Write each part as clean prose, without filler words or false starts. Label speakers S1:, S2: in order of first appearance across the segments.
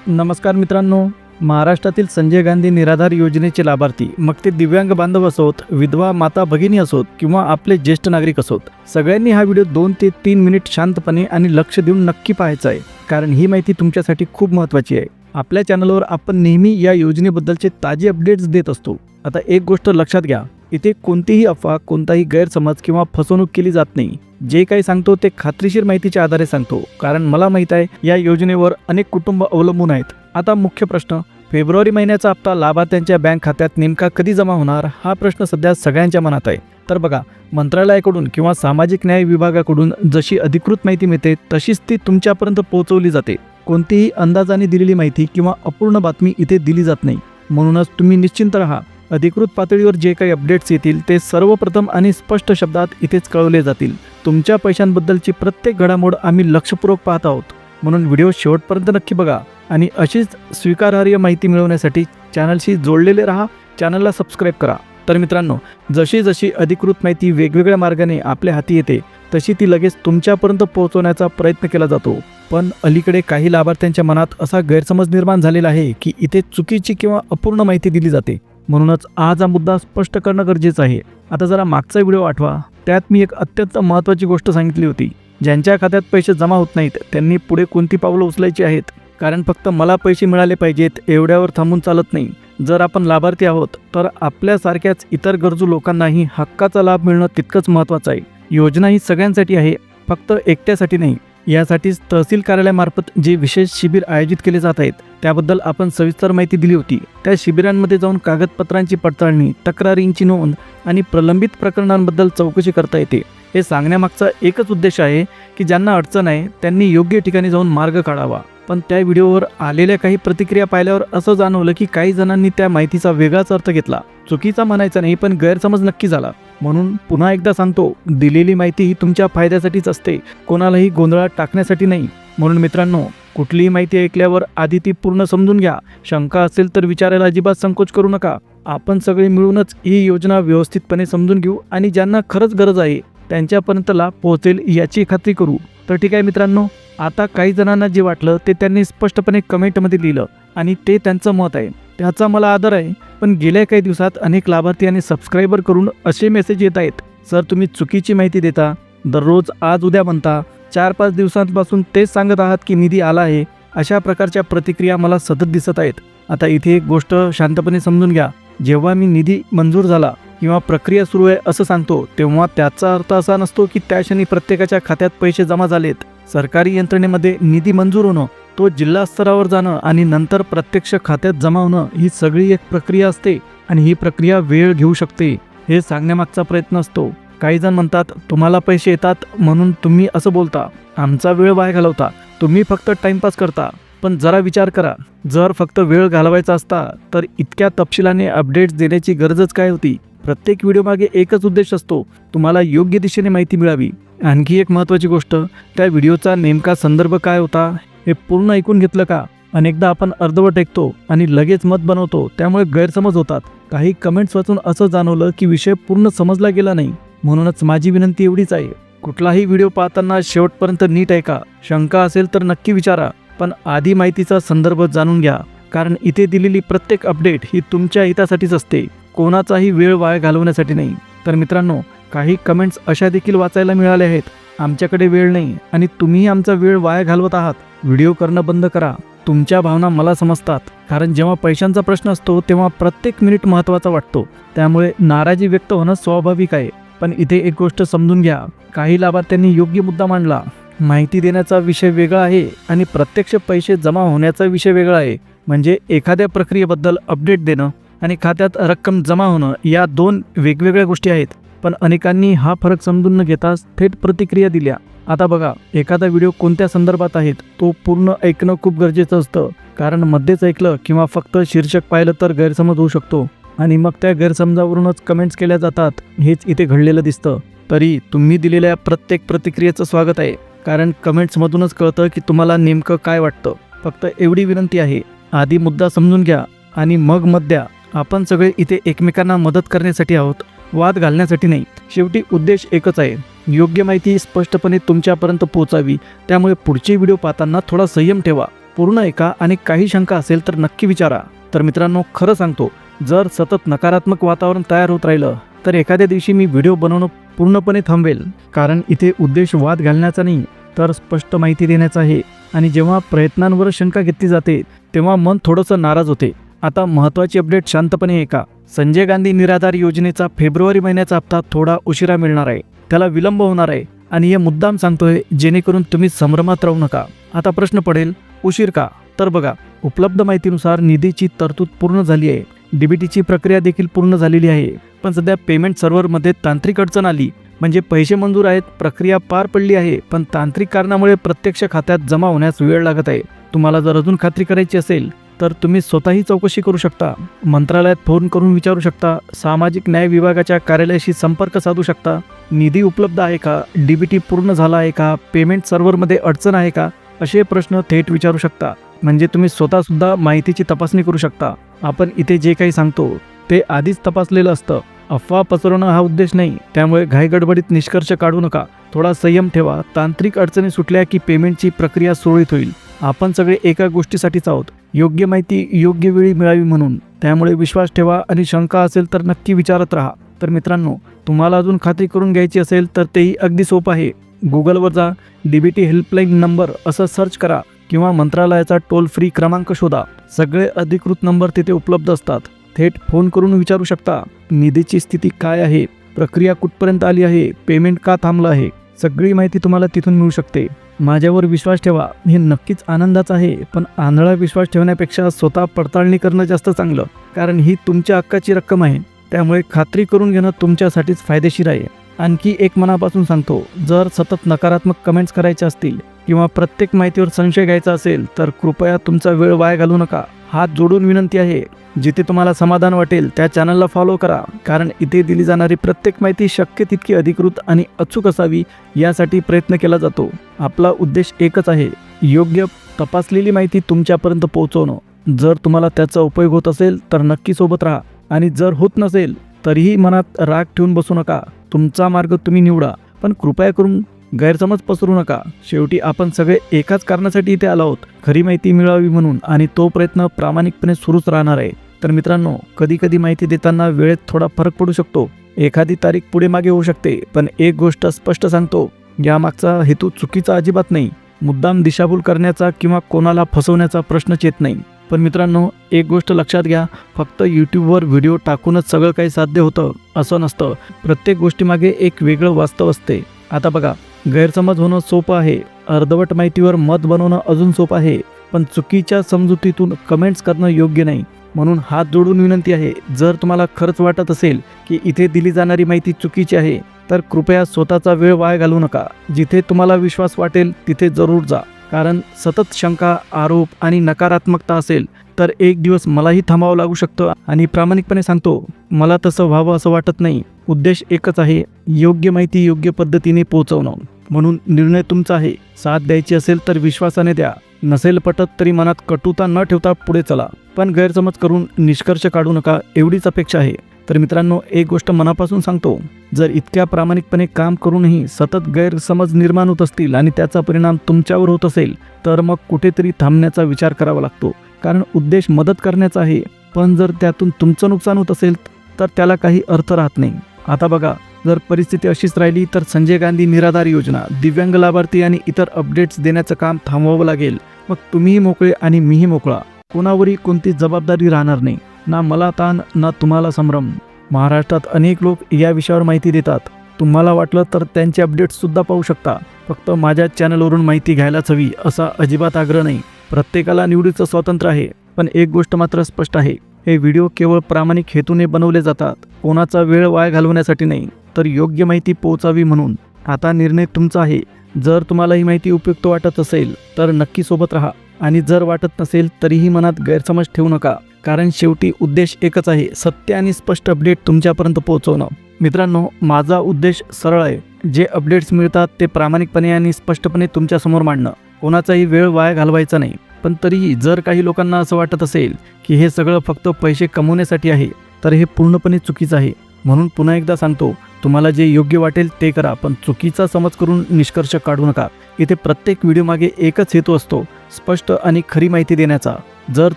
S1: नमस्कार मित्रांनो, महाराष्ट्रातील संजय गांधी निराधार योजनेचे लाभार्थी, मग ते दिव्यांग बांधव असोत, विधवा माता भगिनी असोत किंवा आपले ज्येष्ठ नागरिक असोत, सगळ्यांनी हा व्हिडिओ 2 ते 3 मिनिट शांतपणे आणि लक्ष देऊन नक्की पाहायचा आहे, कारण ही माहिती तुमच्यासाठी खूप महत्त्वाची आहे। आपल्या चॅनलवर आपण नेहमी या योजनेबद्दलचे ताजे अपडेट्स देत असतो। आता एक गोष्ट लक्षात घ्या, इथे कोणतीही अफवा, कोणताही गैरसमज किंवा फसवणूक केली जात नाही। जे काही सांगतो ते खात्रीशीर माहितीच्या आधारे सांगतो, कारण मला माहित आहे या योजनेवर अनेक कुटुंब अवलंबून आहेत। आता मुख्य प्रश्न, फेब्रुवारी महिन्याचा हप्ता लाभार्थ्यांच्या बँक खात्यात नेमका कधी जमा होणार, हा प्रश्न सध्या सगळ्यांच्या मनात आहे। तर बघा, मंत्रालयाकडून किंवा सामाजिक न्याय विभागाकडून जशी अधिकृत माहिती मिळते तशीच ती तुमच्यापर्यंत पोहोचवली जाते। कोणतीही अंदाजाने दिलेली माहिती किंवा अपूर्ण बातमी इथे दिली जात नाही। म्हणूनच तुम्ही निश्चिंत राहा, अधिकृत पातळीवर जे काही अपडेट्स येतील ते सर्वप्रथम आणि स्पष्ट शब्दात इथेच कळवले जातील। तुमच्या पैशांबद्दलची प्रत्येक घडामोड आम्ही लक्षपूर्वक पाहत आहोत, म्हणून व्हिडिओ शेवटपर्यंत नक्की बघा आणि अशीच स्वीकारार्ह माहिती मिळवण्यासाठी चॅनलशी जोडलेले राहा, चॅनलला सबस्क्राईब करा। तर मित्रांनो, जशी जशी अधिकृत माहिती वेगवेगळ्या मार्गाने आपल्या हाती येते तशी ती लगेच तुमच्यापर्यंत पोहोचवण्याचा प्रयत्न केला जातो। पण अलीकडे काही लाभार्थ्यांच्या मनात असा गैरसमज निर्माण झालेला आहे की इथे चुकीची किंवा अपूर्ण माहिती दिली जाते। म्हणूनच आज हा मुद्दा स्पष्ट करणं गरजेचं आहे। आता जरा मागचा व्हिडिओ आठवा, त्यात मी एक अत्यंत महत्त्वाची गोष्ट सांगितली होती। ज्यांच्या खात्यात पैसे जमा होत नाहीत त्यांनी पुढे कोणती पावलं उचलायची आहेत, कारण फक्त मला पैसे मिळाले पाहिजेत एवढ्यावर थांबून चालत नाही। जर आपण लाभार्थी आहोत तर आपल्यासारख्याच इतर गरजू लोकांनाही हक्काचा लाभ मिळणं तितकंच महत्त्वाचं आहे। योजना ही सगळ्यांसाठी आहे, फक्त एकट्यासाठी नाही। यासाठीच तहसील कार्यालयामार्फत जे विशेष शिबिर आयोजित केले जात आहेत त्याबद्दल आपण सविस्तर माहिती दिली होती। त्या शिबिरांमध्ये जाऊन कागदपत्रांची पडताळणी, तक्रारींची नोंद आणि प्रलंबित प्रकरणांबद्दल चौकशी करता येते। हे सांगण्यामागचा एकच उद्देश आहे की ज्यांना अडचण आहे त्यांनी योग्य ठिकाणी जाऊन मार्ग काढावा। पण त्या व्हिडिओवर आलेल्या काही प्रतिक्रिया पाहिल्यावर असं जाणवलं की काही जणांनी त्या माहितीचा वेगळाच अर्थ घेतला। चुकीचा म्हणायचा नाही, पण गैरसमज नक्की झाला। म्हणून पुन्हा एकदा सांगतो, दिलेली माहिती ही तुमच्या फायद्यासाठीच असते, कोणालाही गोंधळात टाकण्यासाठी नाही। म्हणून मित्रांनो, कुठलीही माहिती ऐकल्यावर आधी ती पूर्ण समजून घ्या। शंका असेल तर विचारायला अजिबात संकोच करू नका। आपण सगळे मिळूनच ही योजना व्यवस्थितपणे समजून घेऊ आणि ज्यांना खरंच गरज आहे त्यांच्यापर्यंत लाभ पोहोचेल याची खात्री करू। तर ठीक आहे मित्रांनो, आता काही जणांना जे वाटलं ते त्यांनी स्पष्टपणे कमेंटमध्ये लिहिलं आणि ते त्यांचं मत आहे, त्याचा मला आदर आहे। पण गेल्या काही दिवसात अनेक लाभार्थी आणि सबस्क्रायबर करून असे मेसेज येत आहेत, सर तुम्ही चुकीची माहिती देता, दररोज आज उद्या म्हणता, 4-5 दिवसांपासून तेच सांगत आहात की निधी आला आहे। अशा प्रकारच्या प्रतिक्रिया मला सतत दिसत आहेत। आता इथे एक गोष्ट शांतपणे समजून घ्या, जेव्हा मी निधी मंजूर झाला किंवा प्रक्रिया सुरू आहे असं सांगतो तेव्हा त्याचा अर्थ असा नसतो की त्या क्षणी प्रत्येकाच्या खात्यात पैसे जमा झालेत। सरकारी यंत्रणेमध्ये निधी मंजूर होणं, तो जिल्हा स्तरावर जाणं आणि नंतर प्रत्यक्ष खात्यात जमा होणं ही सगळी एक प्रक्रिया असते आणि ही प्रक्रिया वेळ घेऊ शकते। हे सांगण्यामागचा प्रयत्न असतो। काही जण म्हणतात तुम्हाला पैसे येतात म्हणून तुम्ही असं बोलता, आमचा वेळ वाया घालवता, तुम्ही फक्त टाइमपास करता। पण जरा विचार करा, जर फक्त वेळ घालवायचा असता तर इतक्या तपशिलाने अपडेट्स देण्याची गरजच काय होती। प्रत्येक व्हिडिओ मागे एकच उद्देश असतो, तुम्हाला योग्य दिशेने माहिती मिळावी। आणखी एक महत्त्वाची गोष्ट, त्या व्हिडिओचा नेमका संदर्भ काय होता हे पूर्ण ऐकून घेतलं का? अनेकदा आपण अर्धवट ऐकतो आणि लगेच मत बनवतो, त्यामुळे गैरसमज होतात। काही कमेंट्स वाचून असं जाणवलं की विषय पूर्ण समजला गेला नाही। म्हणूनच माझी विनंती एवढीच आहे, कुठलाही व्हिडिओ पाहताना शेवटपर्यंत नीट ऐका। शंका असेल तर नक्की विचारा, पण आधी माहितीचा संदर्भ जाणून घ्या, कारण इथे दिलेली प्रत्येक अपडेट ही तुमच्या हितासाठीच असते, कोणाचाही वेळ वाया घालवण्यासाठी नाही। तर मित्रांनो, काही कमेंट्स अशा देखील वाचायला मिळाल्या आहेत, आमच्याकडे वेळ नाही आणि तुम्ही आमचा वेळ वाया घालवत आहात, व्हिडिओ करणं बंद करा। तुमच्या भावना मला समजतात, कारण जेव्हा पैशांचा प्रश्न असतो तेव्हा प्रत्येक मिनिट महत्त्वाचा वाटतो, त्यामुळे नाराजी व्यक्त होणं स्वाभाविक आहे। पण इथे एक गोष्ट समजून घ्या, काही लाभार्थ्यांनी योग्य मुद्दा मांडला, माहिती देण्याचा विषय वेगळा आहे आणि प्रत्यक्ष पैसे जमा होण्याचा विषय वेगळा आहे। म्हणजे एखाद्या प्रक्रियेबद्दल अपडेट देणं आणि खात्यात रक्कम जमा होणं या 2 वेगवेगळ्या गोष्टी आहेत। पण अनेकांनी हा फरक समजून न घेता थेट प्रतिक्रिया दिल्या। आता बघा, एखादा व्हिडिओ कोणत्या संदर्भात आहेत तो पूर्ण ऐकणं खूप गरजेचं असतं, कारण मध्येच ऐकलं किंवा फक्त शीर्षक पाहिलं तर गैरसमज होऊ शकतो आणि मग त्या गैरसमजावरूनच कमेंट्स केल्या जातात। हेच इथे घडलेलं दिसतं। तरी तुम्ही दिलेल्या प्रत्येक प्रतिक्रियेचं स्वागत आहे, कारण कमेंट्समधूनच कळतं की तुम्हाला नेमकं काय वाटतं। फक्त एवढी विनंती आहे, आधी मुद्दा समजून घ्या आणि मग मत द्या। आपण सगळे इथे एकमेकांना मदत करण्यासाठी आहोत, वाद घालण्यासाठी नाही। शेवटी उद्देश एकच आहे, योग्य माहिती स्पष्टपणे तुमच्यापर्यंत पोहोचावी। त्यामुळे पुढचे व्हिडिओ पाहताना थोडा संयम ठेवा पूर्ण ऐका आणि काही शंका असेल तर नक्की विचारा. तर मित्रांनो, खरं सांगतो, जर सतत नकारात्मक वातावरण तयार होत राहिलं तर एखाद्या दिवशी मी व्हिडिओ बनवणं पूर्णपणे थांबवेल. कारण इथे उद्देश वाद घालण्याचा नाही तर स्पष्ट माहिती देण्याचा आहे. आणि जेव्हा प्रयत्नांवर शंका घेतली जाते तेव्हा मन थोडंसं नाराज होते. आता महत्त्वाची अपडेट शांतपणे ऐका. संजय गांधी निराधार योजनेचा फेब्रुवारी महिन्याचा हप्ता थोडा उशिरा मिळणार आहे. त्याला विलंब होणार आहे आणि हे मुद्दाम सांगतोय जेणेकरून तुम्ही संभ्रमात राहू नका. आता प्रश्न पडेल, उशीर का? तर बघा, उपलब्ध माहितीनुसार निधीची तरतूद पूर्ण झाली आहे. डीबीटीची प्रक्रिया देखील पूर्ण झालेली आहे. पण सध्या पेमेंट सर्व्हरमध्ये तांत्रिक अडचण आली. म्हणजे पैसे मंजूर आहेत, प्रक्रिया पार पडली आहे, पण तांत्रिक कारणामुळे प्रत्यक्ष खात्यात जमा होण्यास वेळ लागत आहे. तुम्हाला जर अजून खात्री करायची असेल तर तुम्ही स्वतःही चौकशी करू शकता. मंत्रालयात फोन करून विचारू शकता. सामाजिक न्याय विभागाच्या कार्यालयाशी संपर्क साधू शकता. निधी उपलब्ध आहे का? डीबीटी पूर्ण झाला आहे का? पेमेंट सर्व्हरमध्ये अडचण आहे का? असे प्रश्न थेट विचारू शकता. म्हणजे तुम्ही स्वतःसुद्धा माहितीची तपासणी करू शकता. आपण इथे जे काही सांगतो ते आधीच तपासलेलं असतं. अफवा पसरवणं हा उद्देश नाही. त्यामुळे घाईगडबडीत निष्कर्ष काढू नका. थोडा संयम ठेवा. तांत्रिक अडचणी सुटल्या की पेमेंटची प्रक्रिया सुरळीत होईल. आपण सगळे एका गोष्टीसाठीच आहोत, योग्य माहिती योग्य वेळी मिळावी म्हणून. त्यामुळे विश्वास ठेवा आणि शंका असेल तर नक्की विचारत राहा. तर मित्रांनो, तुम्हाला अजून खात्री करून घ्यायची असेल तर तेही अगदी सोपं आहे. गुगलवर जा, डीबीटी हेल्पलाईन नंबर असं सर्च करा किंवा मंत्रालयाचा टोल फ्री क्रमांक शोधा. सगळे अधिकृत नंबर तिथे उपलब्ध असतात. थेट फोन करून विचारू शकता, निधीची स्थिती काय आहे, प्रक्रिया कुठपर्यंत आली आहे, पेमेंट का थांबलं आहे. सगळी माहिती तुम्हाला तिथून मिळू शकते. माझ्यावर विश्वास ठेवा, हे नक्कीच आनंदाचं आहे. पण आंधळा विश्वास ठेवण्यापेक्षा स्वतः पडताळणी करणं जास्त चांगलं. कारण ही तुमच्या हक्काची रक्कम आहे. त्यामुळे खात्री करून घेणं तुमच्यासाठीच फायदेशीर आहे. आणखी एक मनापासून सांगतो, जर सतत नकारात्मक कमेंट्स करायचे असतील किंवा प्रत्येक माहितीवर संशय घ्यायचा असेल तर कृपया तुमचा वेळ वाया घालू नका. हात जोडून विनंती आहे, जिथे तुम्हाला समाधान वाटेल त्या चॅनलला फॉलो करा. कारण इथे दिली जाणारी प्रत्येक माहिती शक्य तितकी अधिकृत आणि अचूक असावी यासाठी प्रयत्न केला जातो. आपला उद्देश एकच आहे, योग्य तपासलेली माहिती तुमच्यापर्यंत पोहोचवणं. जर तुम्हाला त्याचा उपयोग होत असेल तर नक्की सोबत राहा आणि जर होत नसेल तरीही मनात राग ठेवून बसू नका. तुमचा मार्ग तुम्ही निवडा, पण कृपया करून गैरसमज पसरू नका. शेवटी आपण सगळे एकाच कारणासाठी इथे आलो आहोत, खरी माहिती मिळावी म्हणून. आणि तो प्रयत्न प्रामाणिकपणे सुरूच राहणार आहे. तर मित्रांनो, कधी कधी माहिती देताना वेळेत थोडा फरक पडू शकतो. एखादी तारीख पुढे मागे होऊ शकते. पण एक गोष्ट स्पष्ट सांगतो, यामागचा हेतू चुकीचा अजिबात नाही. मुद्दाम दिशाभूल करण्याचा किंवा कोणाला फसवण्याचा प्रश्नच येत नाही. पण मित्रांनो, एक गोष्ट लक्षात घ्या, फक्त यूट्यूबवर व्हिडिओ टाकूनच सगळं काही साध्य होतं असं नसतं. प्रत्येक गोष्टीमागे एक वेगळं वास्तव असते. आता बघा, गैरसमज होणं सोपं आहे, अर्धवट माहितीवर मत बनवणं अजून सोपं आहे, पण चुकीच्या समजुतीतून कमेंट्स करणं योग्य नाही. म्हणून हात जोडून विनंती आहे, जर तुम्हाला खरंच वाटत असेल की इथे दिली जाणारी माहिती चुकीची आहे तर कृपया स्वतःचा वेळ वाया घालवू नका. जिथे तुम्हाला विश्वास वाटेल तिथे जरूर जा. कारण सतत शंका, आरोप आणि नकारात्मकता असेल तर एक दिवस मलाही थांबावं लागू शकतं. आणि प्रामाणिकपणे सांगतो, मला तसं व्हावं असं वाटत नाही. उद्देश एकच आहे, योग्य माहिती योग्य पद्धतीने पोहोचवणं. म्हणून निर्णय तुमचा आहे. साथ द्यायची असेल तर विश्वासाने द्या. नसेल पटत तरी मनात कटुता न ठेवता पुढे चला. पण गैरसमज करून निष्कर्ष काढू नका, एवढीच अपेक्षा आहे. तर मित्रांनो, एक गोष्ट मनापासून सांगतो, जर इतक्या प्रामाणिकपणे काम करूनही सतत गैरसमज निर्माण होत असतील आणि त्याचा परिणाम तुमच्यावर होत असेल तर मग कुठेतरी थांबण्याचा विचार करावा लागतो. कारण उद्देश मदत करण्याचा आहे. पण जर त्यातून तुमचं नुकसान होत असेल तर त्याला काही अर्थ राहत नाही. आता बघा, जर परिस्थिती अशीच राहिली तर संजय गांधी निराधार योजना, दिव्यांग लाभार्थी आणि इतर अपडेट्स देण्याचं काम थांबवावं लागेल. मग तुम्हीही मोकळे आणि मीही मोकळा. कोणावरही कोणती जबाबदारी राहणार नाही. ना मला ताण ना तुम्हाला संभ्रम. महाराष्ट्रात अनेक लोक या विषयावर माहिती देतात. तुम्हाला वाटलं तर त्यांचे अपडेट्ससुद्धा पाहू शकता. फक्त माझ्या चॅनलवरून माहिती घ्यायलाच हवी असा अजिबात आग्रह नाही. प्रत्येकाला निवडीचं स्वातंत्र्य आहे. पण एक गोष्ट मात्र स्पष्ट आहे, हे व्हिडिओ केवळ प्रामाणिक हेतूने बनवले जातात. कोणाचा वेळ वाया घालवण्यासाठी नाही, तर योग्य माहिती पोहोचावी म्हणून. आता निर्णय तुमचा आहे. जर तुम्हाला ही माहिती उपयुक्त वाटत असेल तर नक्की सोबत राहा. आणि जर वाटत नसेल तरीही मनात गैरसमज ठेवू नका. कारण शेवटी उद्देश एकच आहे, सत्य आणि स्पष्ट अपडेट तुमच्यापर्यंत पोहोचवणं. मित्रांनो, माझा उद्देश सरळ आहे. जे अपडेट्स मिळतात ते प्रामाणिकपणे आणि स्पष्टपणे तुमच्यासमोर मांडणं. कोणाचाही वेळ वाया घालवायचा नाही. पण तरीही जर काही लोकांना असं वाटत असेल की हे सगळं फक्त पैसे कमवण्यासाठी आहे तर हे पूर्णपणे चुकीचं आहे. म्हणून पुन्हा एकदा सांगतो, तुम्हाला जे योग्य वाटेल ते करा, पण चुकीचा समज करून निष्कर्ष काढू नका. इथे प्रत्येक व्हिडिओमागे एकच हेतू असतो, स्पष्ट आणि खरी माहिती देण्याचा. जर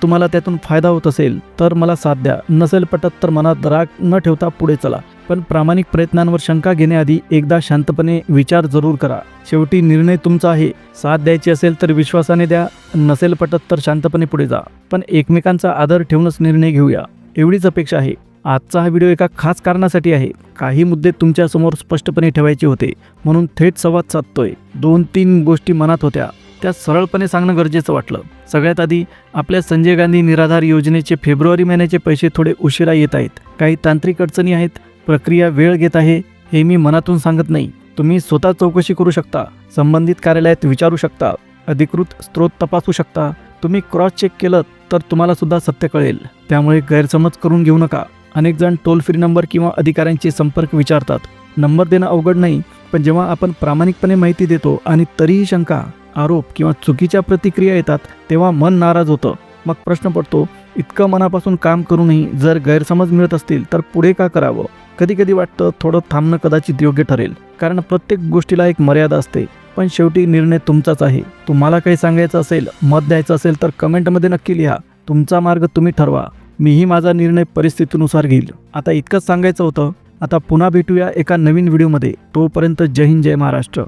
S1: तुम्हाला त्यातून फायदा होत असेल तर मला साथ द्या, नसेल पटत तर मनात राग न ठेवता पुढे चला. पण प्रामाणिक प्रयत्नांवर शंका घेण्याआधी एकदा शांतपणे विचार जरूर करा. शेवटी निर्णय तुमचा आहे. साथ द्यायची असेल तर विश्वासाने द्या, नसेल पटत तर शांतपणे पुढे जा. पण एकमेकांचा आदर ठेवूनच निर्णय घेऊया, एवढीच अपेक्षा आहे. आजचा हा व्हिडिओ एका खास कारणासाठी आहे. काही मुद्दे तुमच्यासमोर स्पष्टपणे ठेवायचे होते, म्हणून थेट संवाद साधतोय. 2-3 गोष्टी मनात होत्या, त्या सरळपणे सांगणं गरजेचं वाटलं. सगळ्यात आधी, आपल्या संजय गांधी निराधार योजनेचे फेब्रुवारी महिन्याचे पैसे थोडे उशिरा येत आहेत. काही तांत्रिक अडचणी आहेत, प्रक्रिया वेळ घेत आहे. हे मी मनातून सांगत नाही. तुम्ही स्वतः चौकशी करू शकता, संबंधित कार्यालयात विचारू शकता, अधिकृत स्रोत तपासू शकता. तुम्ही क्रॉस चेक केलं तर तुम्हाला सुद्धा सत्य कळेल. त्यामुळे गैरसमज करून घेऊ नका. अनेक जण टोल फ्री नंबर किंवा अधिकाऱ्यांचे संपर्क विचारतात. नंबर देणं अवघड नाही, पण जेव्हा आपण प्रामाणिकपणे माहिती देतो आणि तरीही शंका, आरोप किंवा चुकीच्या प्रतिक्रिया येतात, तेव्हा मन नाराज होतं. मग प्रश्न पडतो, इतकं मनापासून काम करूनही जर गैरसमज मिळत असतील तर पुढे का करावं? कधी कधी वाटतं थोडं थांबणं कदाचित योग्य ठरेल, कारण प्रत्येक गोष्टीला एक मर्यादा असते. पण शेवटी निर्णय तुमचाच आहे. तुम्हाला काही सांगायचं असेल, मत द्यायचं असेल तर कमेंटमध्ये नक्की लिहा. तुमचा मार्ग तुम्ही ठरवा. मीही माझा निर्णय परिस्थितीनुसार घेईल. आता इतकंच सांगायचं होतं. आता पुन्हा भेटूया एका नवीन व्हिडिओमध्ये. तोपर्यंत जय हिंद, जय महाराष्ट्र.